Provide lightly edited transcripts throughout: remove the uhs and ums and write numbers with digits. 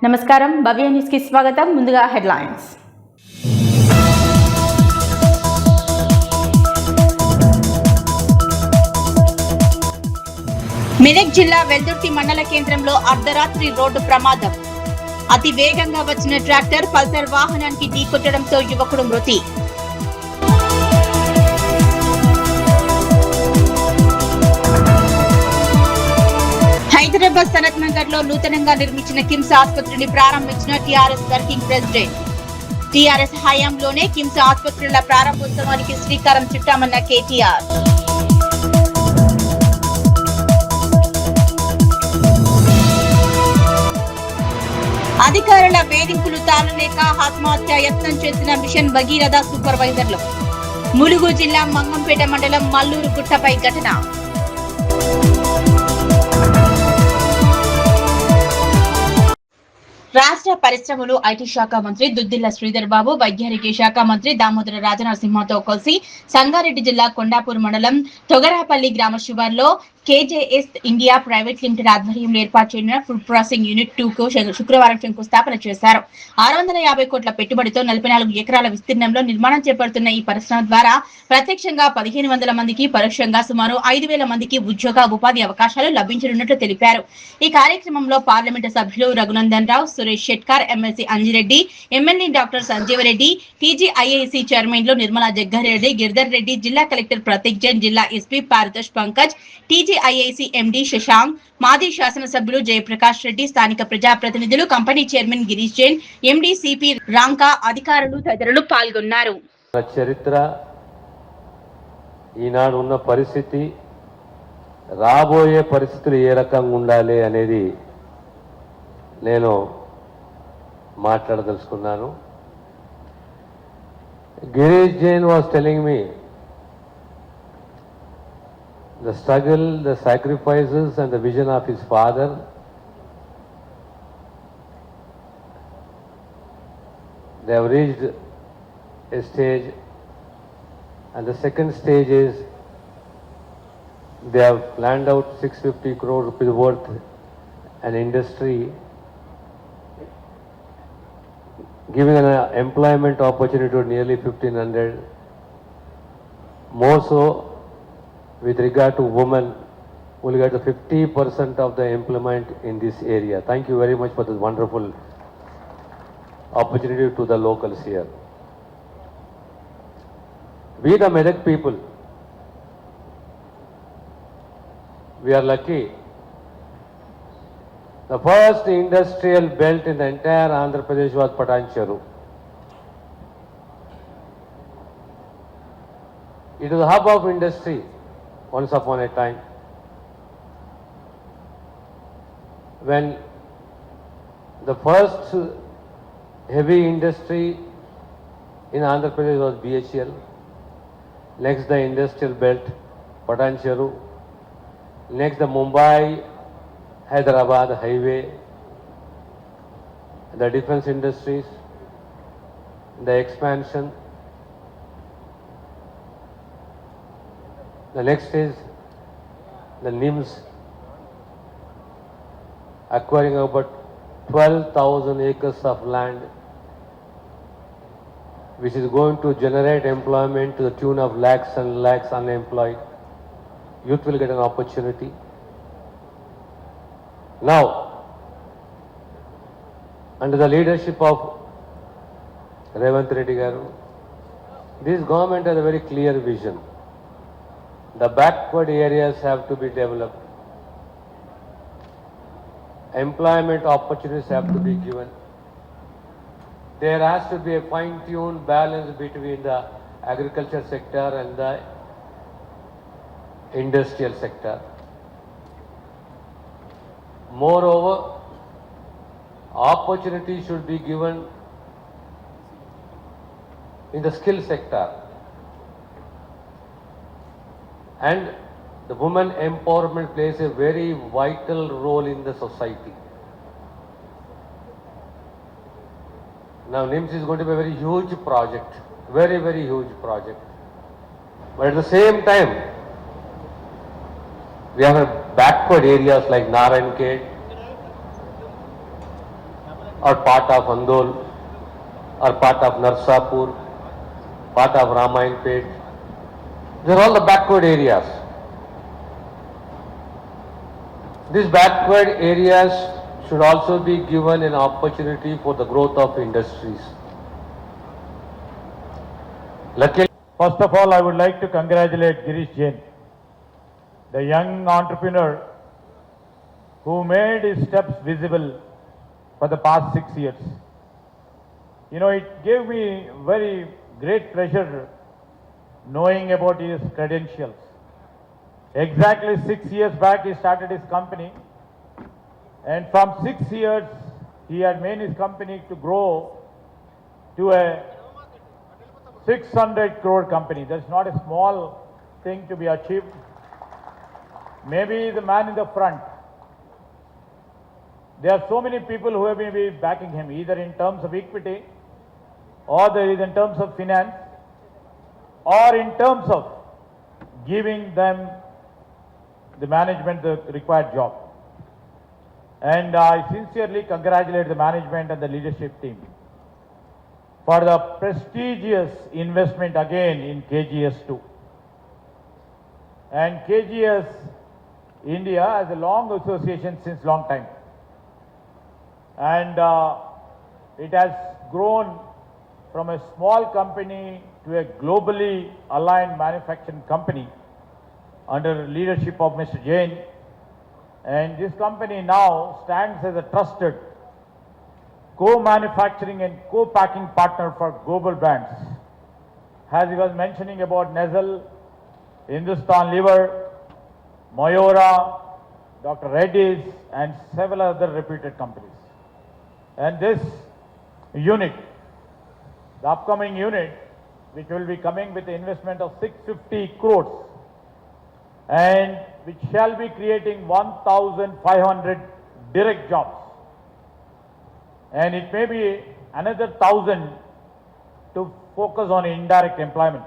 నమస్కారం భవ్య న్యూస్ కి స్వాగతం. ముందుగా హెడ్లైన్స్. మెదక్ జిల్లా వెల్దుర్తి మండల కేంద్రంలో అర్ధరాత్రి రోడ్డు ప్రమాదం. అతి వేగంగా వచ్చిన ట్రాక్టర్ పల్సర్ వాహనానికి ఢీకొట్టడంతో యువకుడు మృతి. హైదరాబాద్ సనత్ నగర్ లో నూతనంగా నిర్మించిన కిమ్స్ ఆసుపత్రిని ప్రారంభించిన టీఆర్ఎస్ వర్కింగ్ ప్రెసిడెంట్. టీఆర్ఎస్ హయాంలోనే కిమ్స్ ఆసుపత్రుల ప్రారంభోత్సవానికి శ్రీకారం చుట్టామన్న కేటీఆర్. అధికారుల వేధింపులు తాళలేక ఆత్మహత్య యత్నం చేసిన మిషన్ భగీరథ సూపర్వైజర్లు. ములుగు జిల్లా మంగంపేట మండలం మల్లూరు గుట్టపై ఘటన. రాష్ట్ర పరిశ్రమలు ఐటీ శాఖ మంత్రి దుద్దిల్ల శ్రీధర్ బాబు, వైద్యారోగ్య శాఖ మంత్రి దామోదర రాజనరసింహతో కలిసి సంగారెడ్డి జిల్లా కొండాపూర్ మండలం తొగరాపల్లి గ్రామ శివార్లో కేజేఎస్ ఇండియా ప్రైవేట్ లిమిటెడ్ ఆధ్వర్యంలో ఏర్పాటు చేయనున్న ఫుడ్ ప్రాసెసింగ్ యూనిట్ 2 కు శుక్రవారం శంకుస్థాపన చేశారు. 650 కోట్ల పెట్టుబడితో 44 ఎకరాల విస్తీర్ణంలో నిర్మాణం చేపడుతున్న ఈ పరిశ్రమ ద్వారా ప్రత్యక్షంగా 1500 మందికి, పరోక్షంగా సుమారు 5000 మందికి ఉద్యోగ ఉపాధి అవకాశాలు లభించనున్నట్లు తెలిపారు. ఈ కార్యక్రమంలో పార్లమెంటు సభ్యులు Raghunandan Rao, Suresh Shetkar, MLC Anji Reddy, MLA doctor Sanjeeva Reddy, TGIIC చైర్మన్లు నిర్మలా జగ్గారెడ్డి, గిరిధర్ రెడ్డి, జిల్లా కలెక్టర్ ప్రతీక్ జైన్, జిల్లా SP Paritosh Pankaj, TGIIC MD Shashank, మాజీ శాసనసభ్యులు జయప్రకాష్ రెడ్డి, స్థానిక ప్రజాప్రతినిధులు, company chairman Girish Jain, MD CP Ranka, అధికారులు తదితరులు పాల్గొన్నారు. చరిత్ర, ఈనాడు ఉన్న పరిస్థితి, రాబోయే పరిస్థితులు ఏ రకంగా ఉండాలి అనేది నేను మాట్లాడదలుచుకున్నాను. Girish Jain was telling me the struggle, the sacrifices and the vision of his father. They have reached a stage, and the second stage is they have planned out 650 crore rupees worth an industry, giving an employment opportunity to nearly 1500. More so, with regard to women, we'll get 50% of the employment in this area. Thank you very much for this wonderful opportunity to the locals here. We the Medak people, we are lucky. The first industrial belt in the entire Andhra Pradesh was Patancheru. It was a hub of industry once upon a time, when the first heavy industry in Andhra Pradesh was BHEL, next the industrial belt Patancheru, next the Mumbai Hyderabad highway, the defense industries, the expansion. The next is the NIMS acquiring about 12,000 acres of land, which is going to generate employment to the tune of lakhs and lakhs unemployed. Youth will get an opportunity. Now, under the leadership of Revanth Reddy Garu, this government has a very clear vision. The backward areas have to be developed. Employment opportunities have to be given. There has to be a fine-tuned balance between the agriculture sector and the industrial sector. Moreover, opportunities should be given in the skill sector. And the women empowerment plays a very vital role in the society. Now NIMS is going to be a very huge project, very, very huge project. But at the same time, We have backward areas like Narayankhet, or part of Andol or part of Narsapur, part of Ramayanpet. These are all the backward areas. These backward areas should also be given an opportunity for the growth of industries. Luckily, First of all, I would like to congratulate Girish Jain, the young entrepreneur who made his steps visible for the past 6 years. You know, it gave me very great pleasure knowing about his credentials. Exactly 6 years back, he started his company, and from 6 years, he had made his company to grow to a 600 crore company. That's not a small thing to be achieved. Maybe the man in the front. There are so many people who have been backing him, either in terms of equity, or there is in terms of finance, or in terms of giving them the management the required job. And I sincerely congratulate the management and the leadership team for the prestigious investment again in KGS2. And KGS India has a long association since long time. And it has grown from a small company to a globally aligned manufacturing company under leadership of Mr. Jain. And this company now stands as a trusted co-manufacturing and co-packing partner for global brands. As he was mentioning about Nestle, Hindustan Lever, Mayora, Dr. Reddy's, and several other reputed companies. And this unit, the upcoming unit, which will be coming with an investment of 650 crores, and which shall be creating 1,500 direct jobs. And it may be another 1,000 to focus on indirect employment.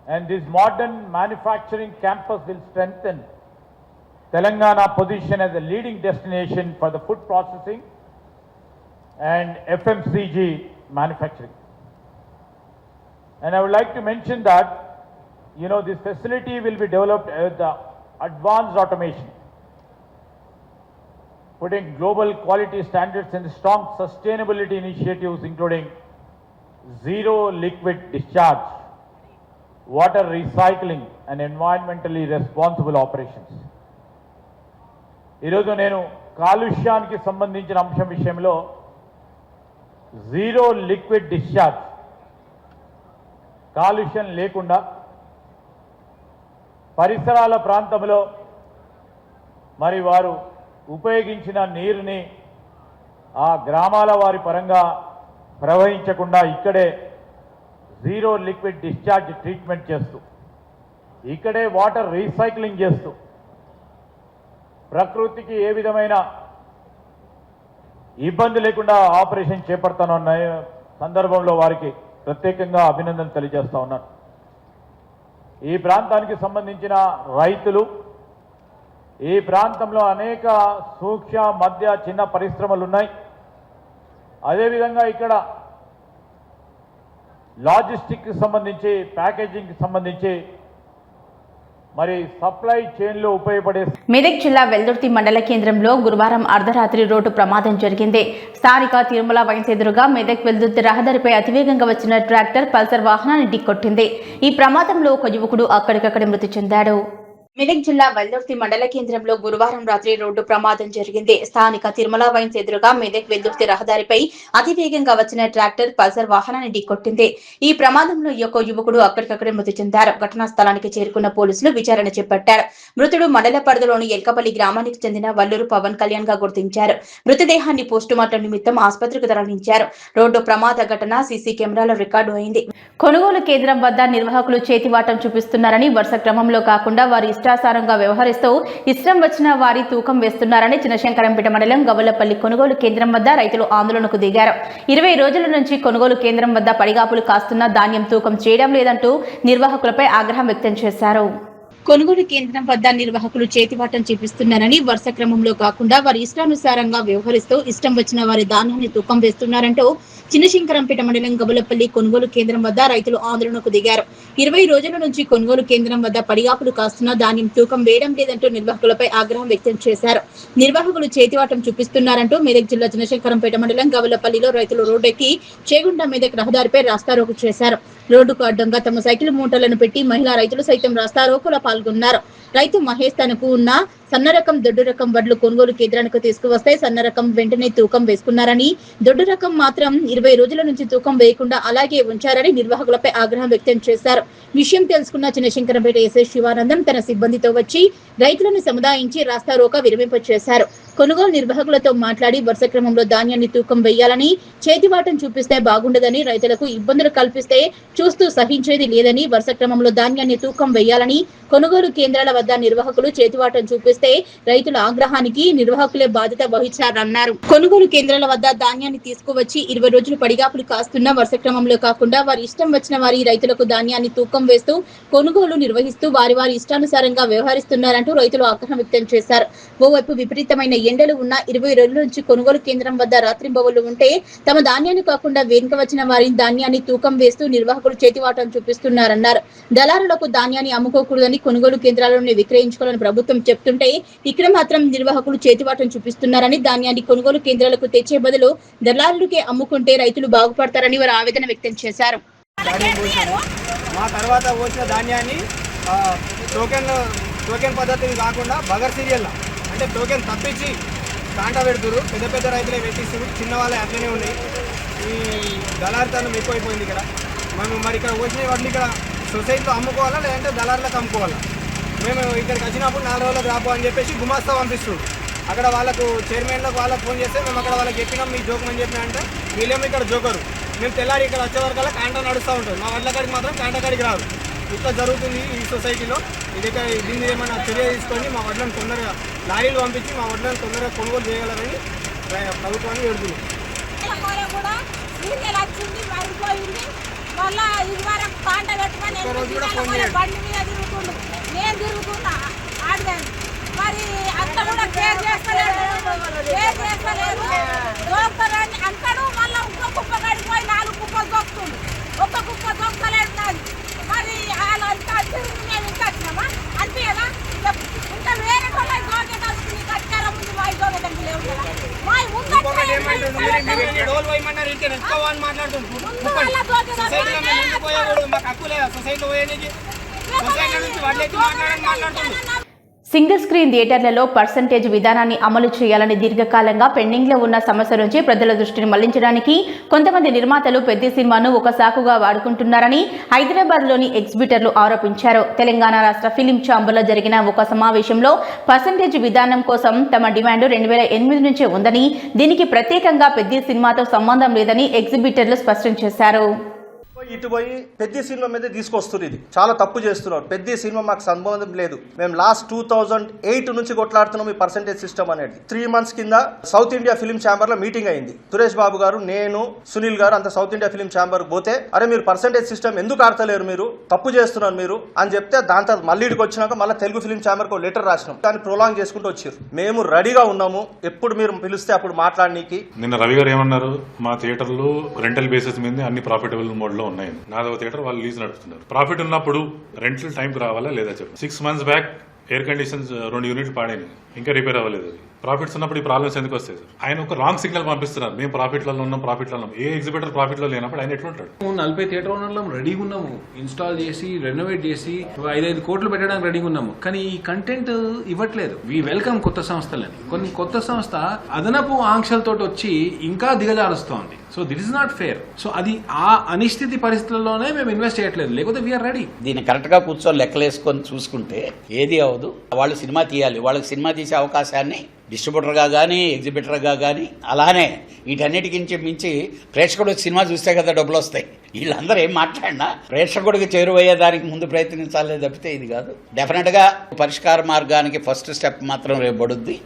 And this modern manufacturing campus will strengthen Telangana position as a leading destination for the food processing and FMCG manufacturing. And I would like to mention that, you know, this facility will be developed with the advanced automation, putting global quality standards and strong sustainability initiatives, including zero liquid discharge, water recycling, and environmentally responsible operations. ఈరోజు నేను కాలుష్యానికి సంబంధించిన అంశం విషయంలో zero liquid discharge, కాలుష్యం లేకుండా పరిసరాల ప్రాంతంలో మరి వారు ఉపయోగించిన నీరుని ఆ గ్రామాల వారి పరంగా ప్రవహించకుండా ఇక్కడే జీరో లిక్విడ్ డిశ్చార్జ్ ట్రీట్మెంట్ చేస్తూ, ఇక్కడే వాటర్ రీసైక్లింగ్ చేస్తూ, ప్రకృతికి ఏ విధమైన ఇబ్బంది లేకుండా ఆపరేషన్ చేపడతానన్న సందర్భంలో వారికి ప్రత్యేకంగా అభినందన తెలియజేస్తా ఉన్నాను. ఈ ప్రాంతానికి సంబంధించిన రైతులు, ఈ ప్రాంతంలో అనేక సూక్ష్మ మధ్య చిన్న పరిశ్రమలు ఉన్నాయి. అదేవిధంగా ఇక్కడ లాజిస్టిక్కి సంబంధించి, ప్యాకేజింగ్కి సంబంధించి మరి సప్లై చైన్లో ఉపయోగపడే మెదక్ జిల్లా వెల్దుర్తి మండల కేంద్రంలో గురువారం అర్ధరాత్రి రోడ్డు ప్రమాదం జరిగింది. స్థానిక తిరుమల వైన్స్ ఎదురుగా మెదక్ వెల్దుర్తి రహదారిపై అతివేగంగా వచ్చిన ట్రాక్టర్ పల్సర్ వాహనాన్ని ఢీకొట్టింది. ఈ ప్రమాదంలో ఒక యువకుడు అక్కడికక్కడే మృతి చెందాడు. మెదక్ జిల్లా వెల్దుర్తి మండల కేంద్రంలో గురువారం రాత్రి రోడ్డు ప్రమాదం జరిగింది. స్థానిక తిరుమల వైన్స్ ఎదురుగా మెదక్ వెల్దుర్తి రహదారిపై అతివేగంగా వచ్చిన ట్రాక్టర్ పల్సర్ వాహనాన్ని ఢీకొట్టింది. ఈ ప్రమాదంలో ఒక యువకుడు అక్కడికక్కడే మృతి చెందారు. ఘటనా స్థలానికి చేరుకున్న పోలీసులు విచారణ చేపట్టారు. మృతుడు మండల పరిధిలోని ఎల్కపల్లి గ్రామానికి చెందిన వల్లూరు పవన్ కళ్యాణ్ గా గుర్తించారు. మృతదేహాన్ని పోస్టుమార్టం నిమిత్తం ఆసుపత్రికి తరలించారు. రోడ్డు ప్రమాద ఘటన సీసీ కెమెరాలో రికార్డు అయింది. కొనుగోలు కేంద్రం వద్ద నిర్వాహకులు చేతివాటం చూపిస్తున్నారని, వరుస క్రమంలో కాకుండా వారి ఇష్టాసారంగా వ్యవహరిస్తూ ఇష్టం వచ్చిన వారి తూకం వేస్తున్నారని చిన్నశంకరంపేట మండలం గవ్వలపల్లి కొనుగోలు కేంద్రం వద్ద రైతులు ఆందోళనకు దిగారు. 20 రోజుల నుంచి కొనుగోలు కేంద్రం వద్ద పడిగాపులు కాస్తున్న ధాన్యం తూకం చేయడం లేదంటూ నిర్వాహకులపై ఆగ్రహం వ్యక్తం చేశారు. కొనుగోలు కేంద్రం వద్ద నిర్వాహకులు చేతివాటం చూపిస్తున్నారని, వరుస క్రమంలో కాకుండా వారి ఇష్టానుసారంగా వ్యవహరిస్తూ ఇష్టం వచ్చిన వారి ధాన్యాన్ని తూకం వేస్తున్నారంటూ చిన్నశంకరంపేట మండలం గవలపల్లి కొనుగోలు కేంద్రం వద్ద రైతులు ఆందోళనకు దిగారు. 20 రోజుల నుంచి కొనుగోలు కేంద్రం వద్ద పడిగాపులు కాస్తున్న ధాన్యం తూకం వేయడం లేదంటూ నిర్వాహకులపై ఆగ్రహం వ్యక్తం చేశారు. నిర్వాహకులు చేతివాటం చూపిస్తున్నారంటూ మెదక్ జిల్లా చిన్నశంకరంపేట మండలం గవలపల్లిలో రైతులు రోడ్డెక్కి చేగుంట మెదక్ రహదారిపై రాస్తారోకో చేశారు. రోడ్డుకు అడ్డంగా తమ సైకిల్ మూటలను పెట్టి మహిళా రైతులు సైతం రాస్తారోకోలో పాల్గొన్నారు. రైతు మహేష్ తనకు ఉన్న సన్న రకం దొడ్డు రకం వడ్లు కొనుగోలు కేంద్రానికి తీసుకువస్తే సన్న రకం వెంటనే తూకం వేసుకున్నారని, దొడ్డు రకం మాత్రం 20 రోజుల నుంచి తూకం వేయకుండా అలాగే ఉంచారని నిర్వాహకులపై ఆగ్రహం వ్యక్తం చేశారు. విషయం తెలుసుకున్న చిన్నశంకరంపేట ఎస్ఐ శివానందం తన సిబ్బందితో వచ్చి రైతులను సముదాయించి రాస్తారోకా విరమింపచేశారు. కొనుగోలు నిర్వాహకులతో మాట్లాడి వరుస క్రమంలో ధాన్యాన్ని తూకం వేయాలని, చేతివాటం చూపిస్తే బాగుండదని, రైతులకు ఇబ్బందులు కల్పిస్తే చూస్తూ సహించేది లేదని, వరుస క్రమంలో ధాన్యాన్ని తూకం వేయాలని, కొనుగోలు కేంద్రాల వద్ద నిర్వాహకులు చేతివాటం చూపిస్తే రైతుల ఆగ్రహానికి నిర్వాహకులే బాధ్యత వహించారన్నారు. కొనుగోలు కేంద్రాల వద్ద ధాన్యాన్ని తీసుకువచ్చి 20 రోజులు పడిగాపులు కాస్తున్న వరుస క్రమంలో కాకుండా వారి ఇష్టం వచ్చిన వారి రైతులకు ధాన్యాన్ని తూకం వేస్తూ కొనుగోలు నిర్వహిస్తూ వారి ఇష్టానుసారంగా వ్యవహరిస్తున్నారంటూ రైతులు ఆగ్రహం వ్యక్తం చేశారు. ఓవైపు విపరీతమైన ఎండలు ఉన్న 20 రోజుల నుంచి కొనుగోలు కేంద్రం వద్ద రాత్రింబవళ్లు ఉంటే తమ ధాన్యాన్ని కాకుండా వెనుక వచ్చిన వారి ధాన్యాన్ని తూకం వేస్తూ నిర్వాహకులు చేతివాటం చూపిస్తున్నారన్నారు. దళారులకు ధాన్యాన్ని అమ్ముకోకూడదని, కొనుగోలు కేంద్రాలను విక్రయించుకోవాలని ప్రభుత్వం చెప్తుంటే ఇక్కడ మాత్రం నిర్వాహకులు చేతివాటం చూపిస్తున్నారని, ధాన్యాన్ని కొనుగోలు కేంద్రాలకు తెచ్చే బదులు దళారులకే అమ్ముకుంటే రైతులు బాగుపడతారని వారు ఆవేదన వ్యక్తం చేశారు. మా తర్వాత వచ్చిన ధాన్యాన్ని టోకెన్ పద్ధతిని కాకుండా బగర్ సీరియల్ అంటే టోకెన్ తప్పించి కాంటా పెడుతురు. పెద్ద రైతులే పెట్టిస్తారు, చిన్న వాళ్ళే అట్లనే ఉన్నాయి. ఈ దళారితనం ఎక్కువైపోయింది ఇక్కడ. మేము మరి ఇక్కడ వచ్చిన వాటిని ఇక్కడ సొసైటీలో అమ్ముకోవాలా లేదంటే దళారులకు అమ్ముకోవాలా? మేము ఇక్కడికి వచ్చినప్పుడు 4 రోజులకు రాపు అని చెప్పేసి గుమాస్తా పంపిస్తుంది. అక్కడ వాళ్ళకు చైర్మన్లకు వాళ్ళకు ఫోన్ చేస్తే మేము అక్కడ వాళ్ళకి చెప్పినాం మీ జోకం అని చెప్పినా అంటే వీళ్ళేమో ఇక్కడ జోకరు. మేము తెల్లారి ఇక్కడ వచ్చే వరకు కాంటా నడుస్తూ ఉంటుంది. మా వడ్ల కాడికి మాత్రం కాంటా కాడికి రాదు. ఇట్లా జరుగుతుంది ఈ సొసైటీలో. దీన్ని ఏమైనా చర్య తీసుకొని మా వడ్లను తొందరగా లారీలు పంపించి మా వడ్లను తొందరగా కొనుగోలు చేయగలరని ప్రభుత్వాన్ని వేడుతున్నాం. నేను తిరుగుతున్నా ఆడదాన్ని మరి అంత కూడా కేర్ చేస్తలేదు దోస్తారని అంటాడు. మళ్ళీ ఇంకో కుప్ప కడిపోయి 4 కుప్పలు దోస్తుంది, ఒక్క కుప్ప దోస్తలేదు. నాది మరి వాళ్ళు అంత తిరుగు మేము ఇంకా వచ్చినామా అనిపించదా? ఇంకా వేరే వాళ్ళ దోకే కలుసుకుని కట్టారా ముందు మా దోకే లేవు కదా. మా ముందు సింగిల్ స్క్రీన్ థియేటర్లలో పర్సంటేజ్ విధానాన్ని అమలు చేయాలని దీర్ఘకాలంగా పెండింగ్లో ఉన్న సమస్య నుంచి ప్రజల దృష్టిని మళ్లించడానికి కొంతమంది నిర్మాతలు పెద్ద సినిమాను ఒక సాకుగా వాడుకుంటున్నారని హైదరాబాద్లోని ఎగ్జిబిటర్లు ఆరోపించారు. తెలంగాణ రాష్ట్ర ఫిలిం ఛాంబర్లో జరిగిన ఒక సమావేశంలో పర్సంటేజ్ విధానం కోసం తమ డిమాండ్ 2008 నుంచే ఉందని, దీనికి ప్రత్యేకంగా పెద్ద సినిమాతో సంబంధం లేదని ఎగ్జిబిటర్లు స్పష్టం చేశారు. ఇటు పోయి పెద్ద సినిమా మీద తీసుకొస్తున్నారు. ఇది చాలా తప్పు చేస్తున్నారు. పెద్ద సినిమా మాకు సంబంధం లేదు. మేము లాస్ట్ 2008 నుంచి కొట్లాడుతున్నాం ఈ పర్సెంటేజ్ సిస్టమ్ అనేది. 3 months కింద సౌత్ ఇండియా ఫిలిం ఛాంబర్ లో మీటింగ్ అయింది. సురేష్ బాబు గారు, నేను, సునీల్ గారు అంత సౌత్ ఇండియా ఫిలిం ఛాంబర్ పోతే అరే మీరు పర్సెంటేజ్ సిస్టమ్ ఎందుకు ఆడతలేరు, మీరు తప్పు చేస్తున్నారు మీరు అని చెప్తే దాని తర్వాత మళ్ళీ ఇక్కడికి వచ్చినాక మళ్ళీ తెలుగు ఫిలిం ఛాంబర్ కు లెటర్ రాసినాం. దాన్ని ప్రొలాంగ్ చేసుకుంటూ వచ్చారు. మేము రెడీగా ఉన్నాము ఎప్పుడు మీరు పిలిస్తే అప్పుడు మాట్లాడనీకి. నిన్న రవి గారు ఏమన్నారు, మా థియేటర్లు రెంటల్ బేసిస్ మీద అన్ని ప్రాఫిటబుల్ మోడ్ లో ఉన్నాయి. నాదవ థియేటర్ వాళ్ళు లీజ్ నడుపుతున్నారు. ప్రాఫిట్ ఉన్నప్పుడు రెంటల్ టైంకి రావాలా లేదా చెప్పు. 6 months బ్యాక్ ఎయిర్ కండిషన్స్ 2 యూనిట్లు పాడైనవి, ఇంకా రిపేర్ అవ్వలేదు. అది ప్రాఫిట్స్ ఉన్నప్పుడు ఈ ప్రాబ్లమ్స్ ఎందుకు వస్తాయి? ఆయన ఒక రాంగ్ సిగ్నల్ పంపిస్తున్నారు. మేము ప్రాఫిట్లలో ఉన్నాం. ఏ ఎగ్జిబిటర్ ప్రాఫిట్లో లేనప్పుడు ఆయన ఎట్లుంటాడు? 40 థియేటర్ ఓనర్లం రెడీగా ఉన్నాము, ఇన్స్టాల్ చేసి రెనోవేట్ చేసి 5 కోట్లు పెట్టడానికి రెడీగా ఉన్నాము. కానీ ఈ కంటెంట్ ఇవ్వట్లేదు. వి వెల్కమ్ కొత్త సంస్థలని. కొన్ని కొత్త సంస్థ అదనపు ఆంక్షలతో వచ్చి ఇంకా దిగజారుస్తోంది. So that is not fair. So అది ఆ అనిశ్చితి పరిస్థితుల్లోనే మేము ఇన్వెస్ట్ చేయట్లేదు, లేకపోతే వీఆర్ రెడీ. దీన్ని కరెక్ట్ గా కూర్చొని లెక్కలేసుకొని చూసుకుంటే ఏది అవదు. వాళ్ళు సినిమా తీయాలి, వాళ్ళకి సినిమా తీసే అవకాశాన్ని డిస్ట్రిబ్యూటర్గా కానీ ఎగ్జిబిటర్గా కానీ అలానే వీటన్నిటికి మించి ప్రేక్షకుడికి సినిమా చూస్తే కదా డబ్బులు వస్తాయి. వీళ్ళందరూ ఏం మాట్లాడినా ప్రేక్షకుడికి చేరువయ్యేదానికి ముందు ప్రయత్నించాలే తప్పితే ఇది కాదు. డెఫినెట్గా పరిష్కార మార్గానికి ఫస్ట్ స్టెప్ మాత్రం రేపు పడుద్ది.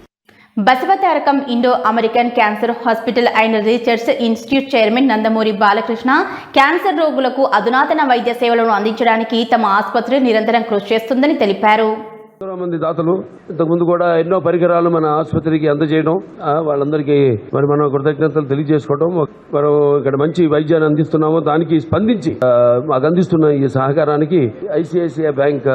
Basavatarakam Indo American cancer hospital and research institute chairman Nandamuri Balakrishna cancer రోగులకు అధునాతన వైద్య సేవలను అందించడానికి తమ ఆసుపత్రి నిరంతరం కృషి చేస్తుందని తెలిపారు. మంది దాతలు ఇంతకుముందు కూడా ఎన్నో పరికరాలు మన ఆసుపత్రికి అందజేయడం, వాళ్ళందరికీ మరి మనం కృతజ్ఞతలు తెలియజేసుకోవడం, మనం ఇక్కడ మంచి వైద్యాన్ని అందిస్తున్నామో దానికి స్పందించి మాకు అందిస్తున్న ఈ సహకారానికి ఐసిఐసిఐ బ్యాంక్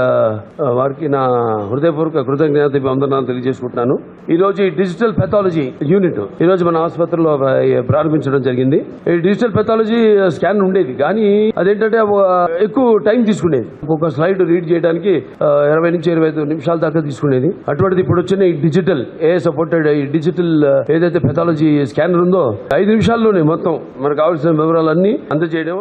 వారికి నా హృదయపూర్వక కృతజ్ఞత వందనాలు తెలియజేసుకుంటున్నాను. ఈ రోజు ఈ డిజిటల్ పెథాలజీ యూనిట్ ఈ రోజు మన ఆసుపత్రిలో ప్రారంభించడం జరిగింది. ఈ డిజిటల్ పెథాలజీ స్కాన్ ఉండేది కానీ అదేంటంటే ఎక్కువ టైం తీసుకునేది. ఒక్కొక్క స్లైడ్ రీడ్ చేయడానికి 20 నుంచి 25 నిమిషాల దాకా తీసుకునేది. అటువంటిది ఇప్పుడు వచ్చిన ఈ డిజిటల్ సపోర్టెడ్ ఈ డిజిటల్ ఏదైతే పెథాలజీ స్కానర్ ఉందో 5 నిమిషాల్లోనే మొత్తం మనకు కావాల్సిన వివరాలన్నీ అందజేయడం.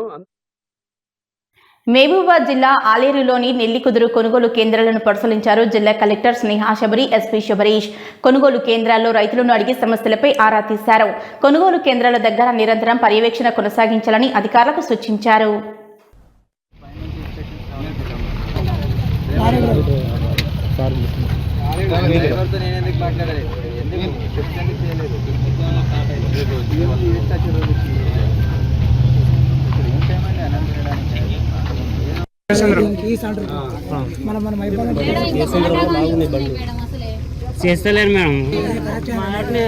మహబూబాబాద్ జిల్లా ఆలేరులోని నెల్లికుదురు కొనుగోలు కేంద్రాలను పరిశీలించారు జిల్లా కలెక్టర్ స్నేహా శబరి, ఎస్పీ శబరీష్. కొనుగోలు కేంద్రాల్లో రైతులను అడిగి సమస్యలపై ఆరా తీశారు. కొనుగోలు కేంద్రాల దగ్గర నిరంతరం పర్యవేక్షణ కొనసాగించాలని అధికారులకు సూచించారు. చేస్తలేరు మేడం,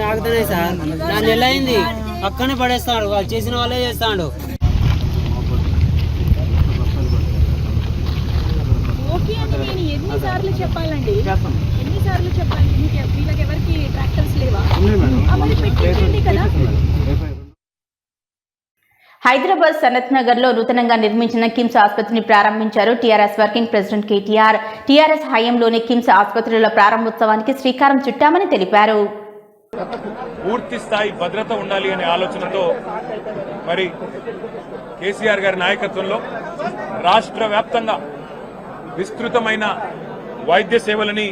ఆగుతున్నాయి సార్. దాన్ని ఎలా అయింది పక్కనే పడేస్తాడు, వాళ్ళు చేసిన వాళ్ళే చేస్తాడు. ఎన్నిసార్లు చెప్పాలండి, ఎన్నిసార్లు చెప్పాలి? వీళ్ళకి ఎవరికి ట్రాక్టర్స్ లేవా? పెట్టండి కదా. హైదరాబాద్ సనత్ నగర్ లో నూతనంగా నిర్మించిన కిమ్స్ ఆసుపత్రిని ప్రారంభించారు టీఆర్ఎస్ వర్కింగ్ ప్రెసిడెంట్ కేటీఆర్. టీఆర్ఎస్ హయాంలోని కిమ్స్ ఆసుపత్రిలో ప్రారంభోత్సవానికి శ్రీకారం చుట్టామని తెలిపారు. పూర్తి స్థాయి భద్రత ఉండాలి అనే ఆలోచనతో మరి కేసీఆర్ గారి నాయకత్వంలో రాష్ట్ర వ్యాప్తంగా విస్తృతమైన వైద్య సేవలని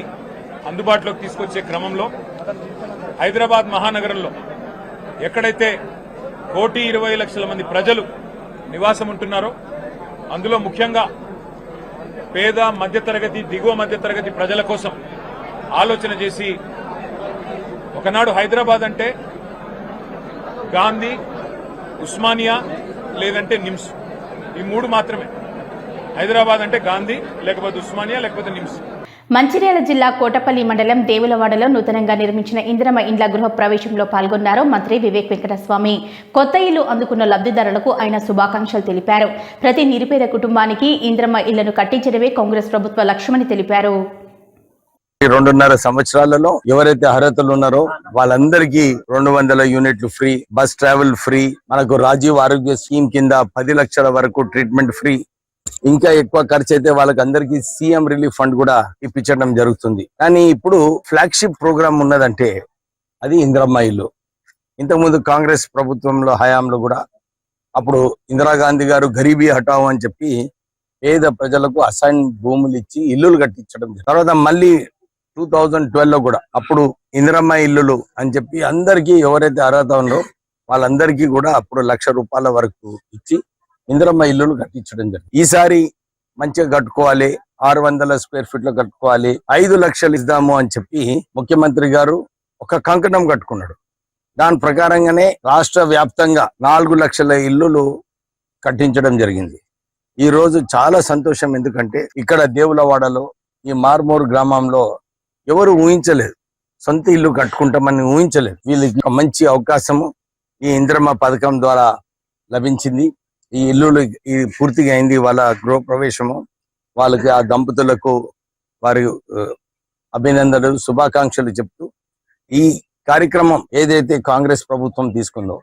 అందుబాటులోకి తీసుకొచ్చే క్రమంలో హైదరాబాద్ మహానగరంలో ఎక్కడైతే 1,20,00,000 మంది ప్రజలు నివాసం ఉంటున్నారో అందులో ముఖ్యంగా పేద మధ్యతరగతి, దిగువ మధ్యతరగతి ప్రజల కోసం ఆలోచన చేసి ఒకనాడు హైదరాబాద్ అంటే గాంధీ, ఉస్మానియా లేదంటే నిమ్స్, ఈ 3 మాత్రమే. హైదరాబాద్ అంటే గాంధీ, లేకపోతే ఉస్మానియా, లేకపోతే నిమ్స్. మంచిర్యాల జిల్లా కోటపల్లి మండలం దేవులవాడలో నూతనంగా నిర్మించిన ఇందిరమ్మ ఇండ్ల గృహ ప్రవేశంలో పాల్గొన్నారు మంత్రి వివేక్ వెంకటస్వామి. కొత్త ఇల్లు అందుకున్న లబ్ధిదారులకు ఆయన శుభాకాంక్షలు తెలిపారు. ప్రతి నిరుపేద కుటుంబానికి ఇందిరమ్మ ఇళ్లను కట్టించడమే కాంగ్రెస్ ప్రభుత్వ లక్ష్యమని తెలిపారు. 2.5 సంవత్సరాలలో ఎవరైతే అర్హతలు ఉన్నారో వాళ్ళందరికీ 200 యూనిట్లు ఫ్రీ, బస్ ట్రావెల్ ఫ్రీ, మనకు రాజీవ్ ఆరోగ్య స్కీమ్ కింద 10 లక్షల వరకు ట్రీట్మెంట్ ఫ్రీ, ఇంకా ఎక్కువ ఖర్చు అయితే వాళ్ళకి అందరికీ సీఎం రిలీఫ్ ఫండ్ కూడా ఇప్పించడం జరుగుతుంది. కానీ ఇప్పుడు ఫ్లాగ్షిప్ ప్రోగ్రామ్ ఉన్నదంటే అది ఇందిరమ్మ ఇల్లు. ఇంతకుముందు కాంగ్రెస్ ప్రభుత్వంలో హయాంలో కూడా అప్పుడు ఇందిరాగాంధీ గారు గరీబీ హటావు అని చెప్పి పేద ప్రజలకు అసైన్ భూములు ఇచ్చి ఇల్లులు కట్టించడం. తర్వాత మళ్ళీ 2012లో కూడా అప్పుడు ఇందిరమ్మ ఇల్లులు అని చెప్పి అందరికీ ఎవరైతే అర్హత ఉందో వాళ్ళందరికీ కూడా అప్పుడు ₹1,00,000 వరకు ఇచ్చి ఇందిరమ్మ ఇల్లులు కట్టించడం జరిగింది. ఈసారి మంచిగా కట్టుకోవాలి, 600 స్క్వేర్ ఫీట్ లో కట్టుకోవాలి, 5 లక్షలు ఇద్దాము అని చెప్పి ముఖ్యమంత్రి గారు ఒక కంకణం కట్టుకున్నాడు. దాని ప్రకారంగానే రాష్ట్ర వ్యాప్తంగా 4 లక్షల ఇల్లులు కట్టించడం జరిగింది. ఈ రోజు చాలా సంతోషం, ఎందుకంటే ఇక్కడ దేవులవాడలో ఈ మార్మూరు గ్రామంలో ఎవరు ఊహించలేదు, సొంత ఇల్లు కట్టుకుంటామని ఊహించలేదు. వీళ్ళకి మంచి అవకాశము ఈ ఇందిరమ్మ పథకం ద్వారా లభించింది. ఈ ఇల్లులు పూర్తిగా అయింది, వాళ్ళ గృహ ప్రవేశము. వాళ్ళకి ఆ దంపతులకు వారి అభినందనలు, శుభాకాంక్షలు చెప్తూ ఈ కార్యక్రమం ఏదైతే కాంగ్రెస్ ప్రభుత్వం తీసుకుందో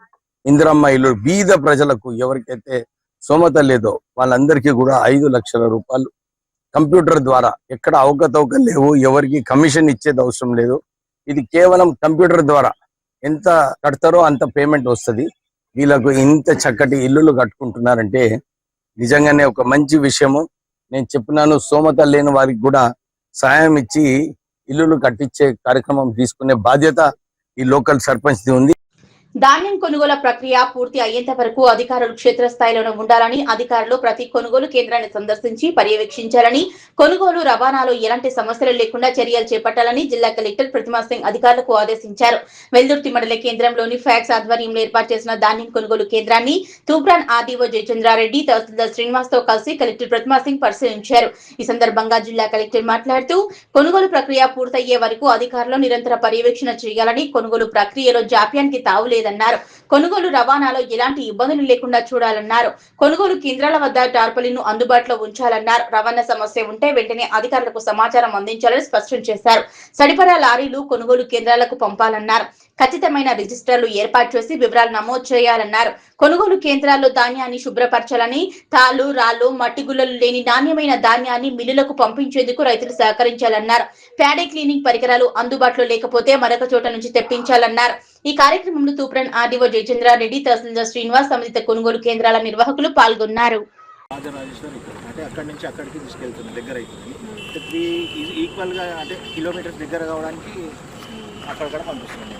ఇందిరమ్మ ఇల్లు బీద ప్రజలకు ఎవరికైతే స్తోమత లేదో వాళ్ళందరికీ కూడా 5 లక్షల రూపాయలు కంప్యూటర్ ద్వారా, ఎక్కడ అవకతవకలు లేవు, ఎవరికి కమిషన్ ఇచ్చేది అవసరం లేదు. ఇది కేవలం కంప్యూటర్ ద్వారా ఎంత కడతారో అంత పేమెంట్ వస్తుంది. వీళ్ళకు ఇంత చక్కటి ఇల్లులు కట్టుకుంటున్నారంటే నిజంగానే ఒక మంచి విషయము. నేను చెప్పినాను, స్తోమత లేని వారికి కూడా సహాయం ఇచ్చి ఇల్లులు కట్టించే కార్యక్రమం తీసుకునే బాధ్యత ఈ లోకల్ సర్పంచ్ది ఉంది. ధాన్యం కొనుగోలు ప్రక్రియ పూర్తి అయ్యేంత వరకు అధికారులు క్షేత్రస్థాయిలోనే ఉండాలని, అధికారులు ప్రతి కొనుగోలు కేంద్రాన్ని సందర్శించి పర్యవేక్షించాలని, కొనుగోలు రవాణాలో ఎలాంటి సమస్యలు లేకుండా చర్యలు చేపట్టాలని జిల్లా కలెక్టర్ ప్రతిమా సింగ్ అధికారులకు ఆదేశించారు. వెల్దుర్తి మండల కేంద్రంలోని ఫ్యాక్స్ ఆధ్వర్యంలో ఏర్పాటు చేసిన ధాన్యం కొనుగోలు కేంద్రాన్ని తూప్రాన్ ఆర్డీఓ జయచంద్రారెడ్డి, తహసీల్దార్ శ్రీనివాస్ తో కలిసి కలెక్టర్ ప్రతిమా సింగ్ పరిశీలించారు. ఈ సందర్భంగా జిల్లా కలెక్టర్ మాట్లాడుతూ కొనుగోలు ప్రక్రియ పూర్తయ్యే వరకు అధికారులు నిరంతర పర్యవేక్షణ చేయాలని, కొనుగోలు ప్రక్రియలో జాప్యానికి తావులేదన్నారు. కొనుగోలు రవాణాలో ఎలాంటి ఇబ్బందులు లేకుండా చూడాలన్నారు. కొనుగోలు కేంద్రాల వద్ద టార్పలిన్ అందుబాటులో ఉంచాలన్నారు. రవాణా సమస్య ఉంటే వెంటనే అధికారులకు సమాచారం అందించాలని స్పష్టం చేశారు. సరిపడా లారీలు కొనుగోలు కేంద్రాలకు పంపాలన్నారు. ఖచ్చితమైన రిజిస్టర్లు ఏర్పాటు చేసి వివరాలు నమోదు చేయాలన్నారు. కొనుగోలు కేంద్రాల్లో ధాన్యాన్ని శుభ్రపరచాలని, తాళ్లు, రాళ్లు, మట్టి గుల్లలు లేని నాణ్యమైన ధాన్యాన్ని మిల్లులకు పంపించేందుకు రైతులు సహకరించాలన్నారు. ప్యాడీ క్లీనింగ్ పరికరాలు అందుబాటులో లేకపోతే మరొక చోట నుంచి తెప్పించాలన్నారు. ఈ కార్యక్రమంలో తూప్రాన్ ఆర్డీఓ జయచంద్రారెడ్డి, తహసీల్దార్ శ్రీనివాస్, సంబంధిత కొనుగోలు కేంద్రాల నిర్వాహకులు పాల్గొన్నారు. అంటే అక్కడి నుంచి అక్కడికి తీసుకెళ్తుంది, దగ్గర అవుతుంది. 3 ఈక్వల్గా అంటే కిలోమీటర్స్ దగ్గర కావడానికి అక్కడక్కడ పంపిస్తుంది.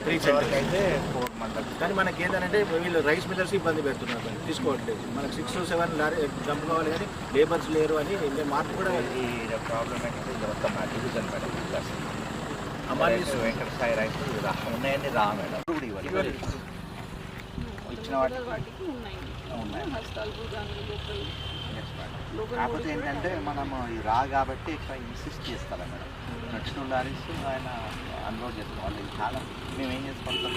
3 సెంటర్స్ అయితే 4 మండలం. కానీ మనకి ఏంటంటే వీళ్ళు రైస్ మిల్లర్స్ ఇబ్బంది పెడుతున్నారు, తీసుకోవట్లేదు. మనకు 6-7 లారీ జంప్ కావాలి కానీ లేబర్స్ లేరు అని మార్పు కూడా ఈ ప్రాబ్లం ఏంటంటే మొత్తం division madam Venkata Sai rice ఉన్నాయని రా మేడం కూడా ఇచ్చిన వాటికి ఉన్నాయి. కాకపోతే ఏంటంటే మనము రా కాబట్టి ఇక్కడ ఇన్సిస్ట్ చేస్తారా మేడం. నచ్చిన లారీస్ ఆయన అన్లోడ్ చేసుకోవాలి. చాలా మేము ఏం చేసుకోవాలి,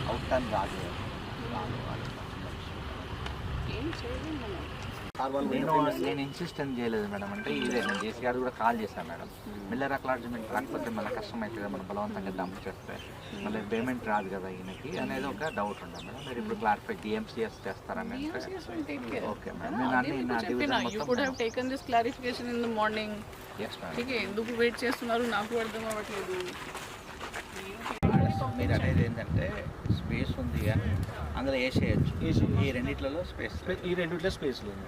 అవుట్ టైం రాదు. నేను ఇన్సిస్ట్ ఏం చేయలేదు మేడం. అంటే ఇదే నేను జేసీ గారు కూడా కాల్ చేశాను మేడం. మిల్లర్ అక్లాడ్జ్మెంట్ రాకపోతే మళ్ళీ కష్టం అవుతుంది కదా, మనం బలవంతంగా డంప్ చేస్తే మళ్ళీ పేమెంట్ రాదు కదా ఈయనకి అనేది ఒక డౌట్ ఉండదు మేడం. మీరు ఇప్పుడు క్లారిఫై టీఎంసీఎస్ చేస్తారని. ఓకే మేడం, నేను ఎందుకు వెయిట్ చేస్తున్నారు నాకు అర్థం అవ్వట్లేదు. మీరు అనేది ఏంటంటే స్పేస్ ఉంది కానీ అందులో వేసేయచ్చు. ఈ రెండిట్లలో స్పేస్, ఈ రెండిట్లో స్పేస్ లేదు.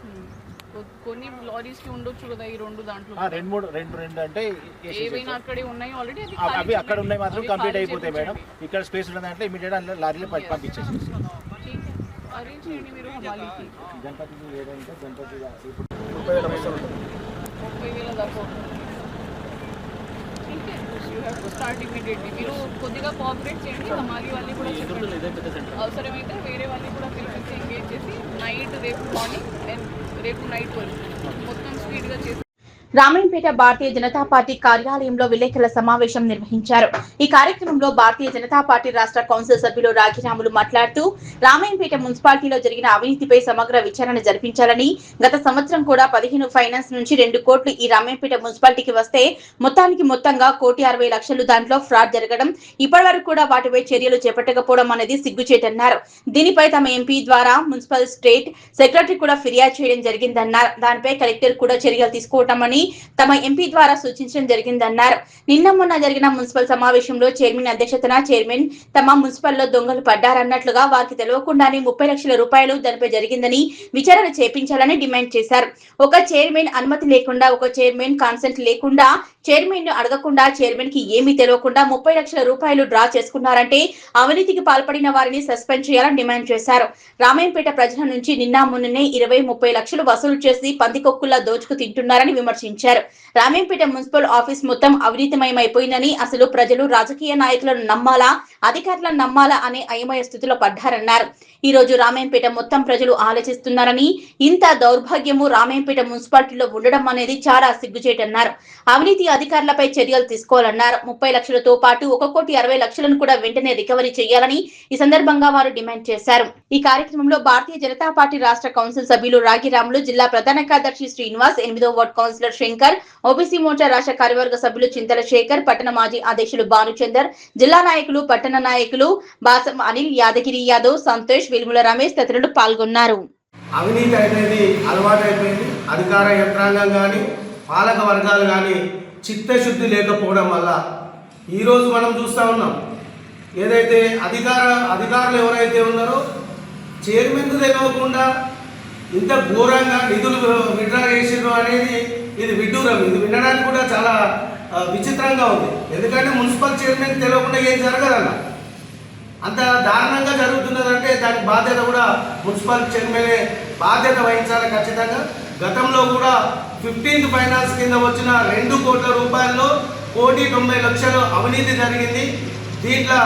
కొన్ని లారీస్ కి ఉండొచ్చు కదా ఈ రెండు దాంట్లో. 2 అంటే ఏవైనా అక్కడే ఉన్నాయి ఆల్రెడీ, అవి అక్కడ ఉన్నాయి మాత్రం కంప్లీట్ అయిపోతాయి మేడం. ఇక్కడ స్పేస్ ఉన్నదంటే ఇమీడియట్ అలా లారీలో పంపించేసి అరేంజ్ చేయండి మీరు. హమాలీకి గణపతికి ఏదంటే గణపతి 30,000 దాకా. మీరు కొద్దిగా కోఆపరేట్ చేయండి. హమాలి వాళ్ళని కూడా చెప్పండి. అవసరమైతే వేరే వాళ్ళని కూడా పిలిపించి ఎంగేజ్ చేసి నైట్ రేపు మార్నింగ్ అండ్ రేపు నైట్ వరకు మొత్తం స్పీడ్గా చేసి. రామాయంపేట భారతీయ జనతా పార్టీ కార్యాలయంలో విలేకరుల సమావేశం నిర్వహించారు. ఈ కార్యక్రమంలో భారతీయ జనతా పార్టీ రాష్ట్ర కౌన్సిల్ సభ్యులు రాగిరాములు మాట్లాడుతూ రామాయంపేట మున్సిపాలిటీలో జరిగిన అవినీతిపై సమగ్ర విచారణ జరిపించాలని, గత సంవత్సరం కూడా 15 ఫైనాన్స్ నుంచి 2 కోట్లు ఈ రామాయంపేట మున్సిపాలిటీకి వస్తే మొత్తంగా 1,60,00,000 దాంట్లో ఫ్రాడ్ జరగడం, ఇప్పటి వరకు కూడా వాటిపై చర్యలు చేపట్టకపోవడం అనేది సిగ్గుచేటన్నారు. దీనిపై తమ ఎంపీ ద్వారా మున్సిపల్ స్టేట్ సెక్రటరీ కూడా ఫిర్యాదు చేయడం జరిగిందన్నారు. దానిపై కలెక్టర్ కూడా చర్యలు తీసుకోవటమని తమ ఎంపీ ద్వారా సూచించడం జరిగిందన్నారు. నిన్న మొన్న జరిగిన మున్సిపల్ సమావేశంలో చైర్మన్ అధ్యక్షతన చైర్మన్ తమ మున్సిపల్లో దొంగలు పడ్డారన్నట్లుగా వారికి తెలియకుండానే 30 లక్షల రూపాయలు దానిపై జరిగిందని విచారణ చేపించాలని డిమాండ్ చేశారు. ఒక చైర్మన్ అనుమతి లేకుండా, ఒక చైర్మన్ కాన్సెంట్ లేకుండా, చైర్మన్ ను అడగకుండా, చైర్మన్ కి ఏమీ తెలియకుండా 30 లక్షల రూపాయలు డ్రా చేసుకున్నారంటే అవినీతికి పాల్పడిన వారిని సస్పెండ్ చేయాలని డిమాండ్ చేశారు. రామాయంపేట ప్రజల నుంచి నిన్న మొన్ననే 20-30 లక్షలు వసూలు చేసి పందికొక్కుల్లా దోచుకు తింటున్నారని విమర్శించారు. రామాయంపేట మున్సిపల్ ఆఫీస్ మొత్తం అవినీతిమయమైపోయిందని, అసలు ప్రజలు రాజకీయ నాయకులను నమ్మాలా, అధికారులను నమ్మాలా అనే అయోమయ స్థితిలో పడ్డారన్నారు. ఈ రోజు రామాయంపేట మొత్తం ప్రజలు ఆలోచిస్తున్నారని, ఇంత దౌర్భాగ్యము రామాయంపేట మున్సిపాలిటీలో ఉండడం అనేది చాలా సిగ్గుచేటన్నారు. అవినీతి అధికారులపై చర్యలు తీసుకోవాలన్నారు. 30 లక్షలతో పాటు 1,60,00,000 కూడా వెంటనే రికవరీ చేయాలని ఈ సందర్భంగా వారు డిమాండ్ చేశారు. ఈ కార్యక్రమంలో భారతీయ జనతా పార్టీ రాష్ట్ర కౌన్సిల్ సభ్యులు రాగిరాములు, జిల్లా ప్రధాన కార్యదర్శి శ్రీనివాస్, 8వ ward councillor Shankar, OBC Morcha రాష్ట్ర కార్యవర్గ సభ్యులు చింతల శేఖర్, పట్టణ మాజీ అధ్యక్షులు భానుచందర్, జిల్లా నాయకులు, పట్టణ నాయకులు బాసం అనిల్, యాదగిరి యాదవ్, సంతోష్, విలుముల రమేష్ తదితరులు పాల్గొన్నారు. అవినీతి అనేది అలవాటు అయిపోయింది. అధికార యంత్రాంగం కానీ, పాలక వర్గాలు కానీ చిత్తశుద్ధి లేకపోవడం వల్ల ఈరోజు మనం చూస్తూ ఉన్నాం. ఏదైతే అధికారులు ఎవరైతే ఉన్నారో చైర్మన్కు తెలియకుండా ఇంత ఘోరంగా నిధులు విడ్రా చేసినారు అనేది ఇది విడ్డూరం. ఇది వినడానికి కూడా చాలా విచిత్రంగా ఉంది. ఎందుకంటే మున్సిపల్ చైర్మన్ తెలియకుండా ఏం జరగదన్న, అంత దారుణంగా జరుగుతున్నదంటే దానికి బాధ్యత కూడా మున్సిపల్ చైర్మనే బాధ్యత వహించాలి ఖచ్చితంగా. గతంలో కూడా 15th ఫైనాన్స్ కింద వచ్చిన 2 కోట్ల రూపాయల్లో 1,90,00,000 అవినీతి జరిగింది. దీంట్లో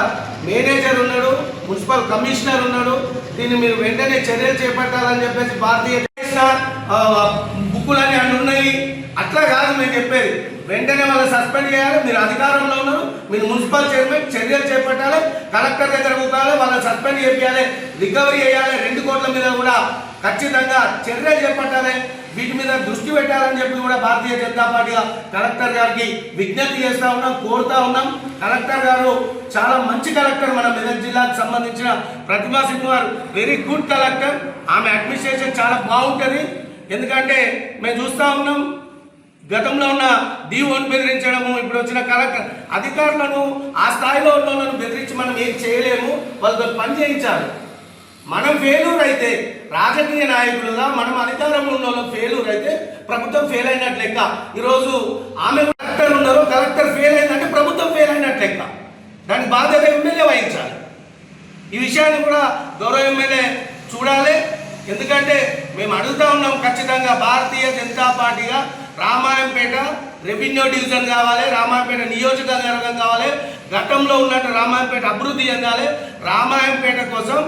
మేనేజర్ ఉన్నాడు, మున్సిపల్ కమిషనర్ ఉన్నాడు. దీన్ని మీరు వెంటనే చర్యలు చేపట్టాలని చెప్పేసి భారతీయ బుక్కులన్నీ అన్నీ ఉన్నాయి. అట్లా కాదు మేము చెప్పేది, వెంటనే వాళ్ళు సస్పెండ్ చేయాలి. మీరు అధికారంలో ఉన్నారు, మీరు మున్సిపల్ చైర్మన్ చర్యలు చేపట్టాలి, కలెక్టర్ దగ్గర కూర్చోాలి, వాళ్ళని సస్పెండ్ చేయాలి, రికవరీ చేయాలి. 2 కోట్ల మీద కూడా ఖచ్చితంగా చర్యలు చేపట్టాలి, వీటి మీద దృష్టి పెట్టాలని చెప్పి కూడా భారతీయ జనతా పార్టీగా కలెక్టర్ గారికి విజ్ఞప్తి చేస్తూ ఉన్నాం, కోరుతా ఉన్నాం. కలెక్టర్ గారు చాలా మంచి కలెక్టర్, మన మెదక్ జిల్లాకు సంబంధించిన ప్రతిమా సింగ్ గారు వెరీ గుడ్ కలెక్టర్. ఆమె అడ్మినిస్ట్రేషన్ చాలా బాగుంటుంది. ఎందుకంటే మేము చూస్తూ ఉన్నాం, గతంలో ఉన్న D1 బెదిరించడము, ఇప్పుడు వచ్చిన కలెక్టర్ అధికారులను ఆ స్థాయిలో ఉన్న వాళ్ళను బెదిరించి మనం ఏం చేయలేము, వాళ్ళతో పని చేయించాలి. మనం ఫెయిల్యూర్ అయితే రాజకీయ నాయకులుగా మనం అధికారంలో ఉన్న వాళ్ళు ఫెయిల్యూర్ అయితే ప్రభుత్వం ఫెయిల్ అయినట్లు లెక్క. ఈరోజు ఆమె కలెక్టర్ ఉన్నారు, కలెక్టర్ ఫెయిల్ అయిందంటే ప్రభుత్వం ఫెయిల్ అయినట్లు లెక్క. దానికి బాధ్యత ఎమ్మెల్యే వహించాలి. ఈ విషయాన్ని కూడా గౌరవ ఎమ్మెల్యే చూడాలి. ఎందుకంటే మేము అడుగుతా ఉన్నాం, ఖచ్చితంగా భారతీయ జనతా పార్టీగా రామాయంపేట రెవెన్యూ డివిజన్ కావాలి, రామాయంపేట నియోజకవర్గం కావాలి, గతంలో ఉన్నట్టు రామాయంపేట అభివృద్ధి చెందాలి. రామాయంపేట కోసం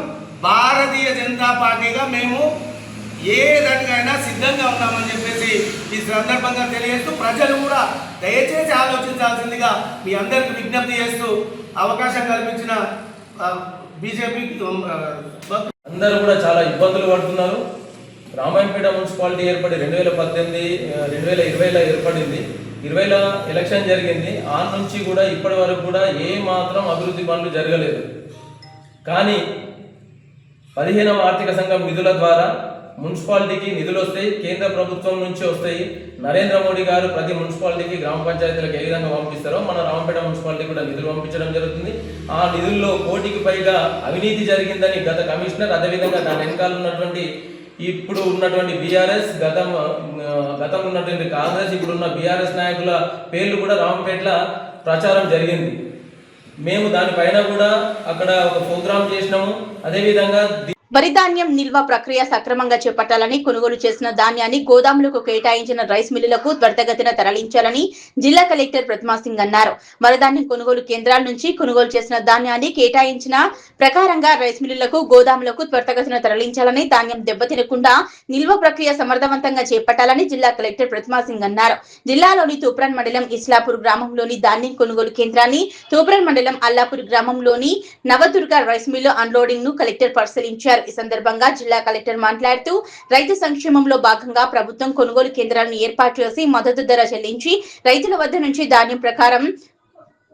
భారతీయ జనతా పార్టీగా మేము ఏ దానికైనా సిద్ధంగా ఉన్నామని చెప్పేసి ఈ సందర్భంగా తెలియజేస్తూ, ప్రజలు కూడా దయచేసి ఆలోచించాల్సిందిగా మీ అందరికీ విజ్ఞప్తి చేస్తూ అవకాశం కల్పించిన బీజేపీ అందరూ కూడా చాలా ఇబ్బందులు పడుతున్నారు. రామాయంపేట మున్సిపాలిటీ ఏర్పడి 2018, 2020లో ఏర్పడింది. 20లో ఎలక్షన్ జరిగింది. ఆ నుంచి కూడా ఇప్పటి వరకు కూడా ఏ మాత్రం అభివృద్ధి పనులు జరగలేదు. కానీ 15వ ఆర్థిక సంఘం నిధుల ద్వారా మున్సిపాలిటీకి నిధులు వస్తాయి, కేంద్ర ప్రభుత్వం నుంచి వస్తాయి. నరేంద్ర మోడీ గారు ప్రతి మున్సిపాలిటీకి గ్రామ పంచాయతీలకు ఏ విధంగా పంపిస్తారో మన రామపేట మున్సిపాలిటీ కూడా నిధులు పంపించడం జరుగుతుంది. ఆ నిధుల్లో 1 కోటికి పైగా అవినీతి జరిగిందని గత కమిషనర్, అదేవిధంగా దాని వెనకాల ఉన్నటువంటి ఇప్పుడు ఉన్నటువంటి బీఆర్ఎస్, గతం ఉన్నటువంటి కాంగ్రెస్, ఇప్పుడున్న బీఆర్ఎస్ నాయకుల పేర్లు కూడా రామపేటలో ప్రచారం జరిగింది. మేము దానిపైన కూడా అక్కడ ఒక ప్రోగ్రామ్ చేసినాము. అదేవిధంగా వరి ధాన్యం నిల్వ ప్రక్రియ సక్రమంగా చేపట్టాలని, కొనుగోలు చేసిన ధాన్యాన్ని గోదాములకు కేటాయించిన రైస్ మిల్లులకు త్వరితగతిన తరలించాలని జిల్లా కలెక్టర్ ప్రతిమా సింగ్ అన్నారు. వరిధాన్యం కొనుగోలు కేంద్రాల నుంచి కొనుగోలు చేసిన ధాన్యాన్ని కేటాయించిన ప్రకారంగా రైస్ మిల్లులకు, గోదాములకు త్వరితగతిన తరలించాలని, ధాన్యం దెబ్బతినకుండా నిల్వ ప్రక్రియ సమర్థవంతంగా చేపట్టాలని జిల్లా కలెక్టర్ ప్రతిమా సింగ్ అన్నారు. జిల్లాలోని తూప్రాన్ మండలం ఇస్లాపూర్ గ్రామంలోని ధాన్యం కొనుగోలు కేంద్రాన్ని, తూప్రాన్ మండలం అల్లాపూర్ గ్రామంలోని నవదుర్గ రైస్ మిల్లు అన్లోడింగ్ ను కలెక్టర్ పరిశీలించారు. ఈ సందర్భంగా జిల్లా కలెక్టర్ మాట్లాడుతూ, రైతు సంక్షేమంలో భాగంగా ప్రభుత్వం కొనుగోలు కేంద్రాలను ఏర్పాటు చేసి మద్దతు ధర చెల్లించి రైతుల వద్ద నుంచి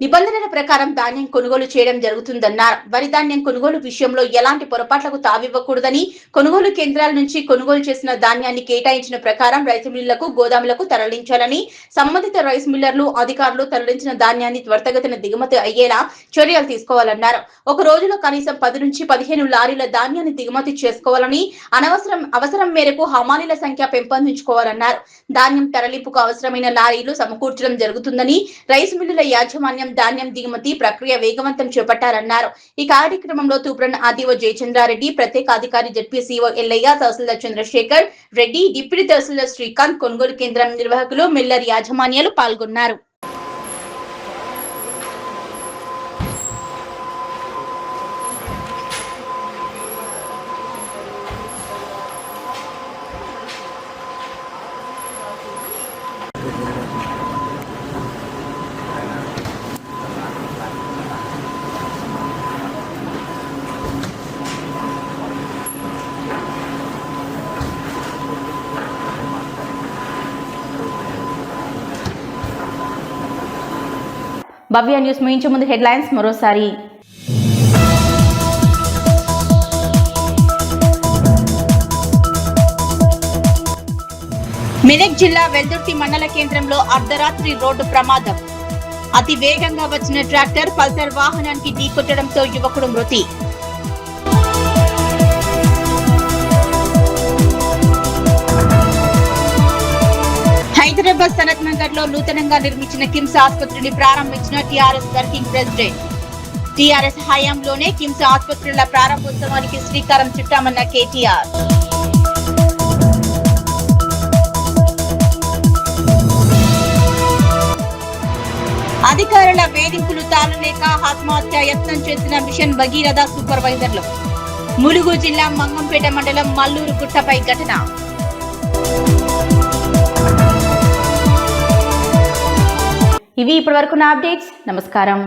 నిబంధనల ప్రకారం ధాన్యం కొనుగోలు చేయడం జరుగుతుందన్నారు. వరి ధాన్యం కొనుగోలు విషయంలో ఎలాంటి పొరపాట్లకు తావివ్వకూడదని, కొనుగోలు కేంద్రాల నుంచి కొనుగోలు చేసిన ధాన్యాన్ని కేటాయించిన ప్రకారం రైస్ మిల్లులకు, గోదాములకు తరలించాలని, సంబంధిత రైస్ మిల్లర్లు, అధికారులు తరలించిన ధాన్యాన్ని త్వరితగతిన దిగుమతి అయ్యేలా చర్యలు తీసుకోవాలన్నారు. ఒక రోజులో కనీసం 10 నుంచి 15 లారీల ధాన్యాన్ని దిగుమతి చేసుకోవాలని, అవసరం మేరకు హమాలీల సంఖ్య పెంపొందించుకోవాలన్నారు. ధాన్యం తరలింపుకు అవసరమైన లారీలు సమకూర్చడం జరుగుతుందని, రైస్ మిల్లుల యాజమాన్యం ధాన్యం దిగుమతి ప్రక్రియ వేగవంతం చేపట్టారన్నారు. ఈ కార్యక్రమంలో తూప్రాన్ ఆర్డీఓ జయచంద్రారెడ్డి, ప్రత్యేక అధికారి జెడ్పీసీఓ ఎల్లయ్య, తహసీల్దార్ చంద్రశేఖర్ రెడ్డి, డిప్యూటీ తహసీల్దార్ శ్రీకాంత్, కొనుగోలు కేంద్రం నిర్వాహకులు, మిల్లర్ యాజమాన్యాలు పాల్గొన్నారు. భవ్య న్యూస్ ముగించే ముందు హెడ్లైన్స్ మరోసారి. మెదక్ జిల్లా వెల్దుర్తి మండల కేంద్రంలో అర్ధరాత్రి రోడ్డు ప్రమాదం. అతి వేగంగా వచ్చిన ట్రాక్టర్ పల్సర్ వాహనానికి ఢీకొట్టడంతో యువకుడు మృతి. హైదరాబాద్ సనత్ నగర్ లో నూతనంగా నిర్మించిన కిమ్స్ ఆసుపత్రిని ప్రారంభించిన టీఆర్ఎస్ వర్కింగ్ ప్రెసిడెంట్. టీఆర్ఎస్ హయాంలోనే కిమ్స్ ఆసుపత్రుల ప్రారంభోత్సవానికి శ్రీకారం చుట్టామన్న కేటీఆర్. అధికారుల వేధింపులు తాళలేక ఆత్మహత్య యత్నం చేసిన మిషన్ భగీరథ సూపర్వైజర్లు. ములుగు జిల్లా మంగంపేట మండలం మల్లూరు గుట్టపై ఘటన. ఇవి ఇప్పటివరకు నా అప్డేట్స్. నమస్కారం.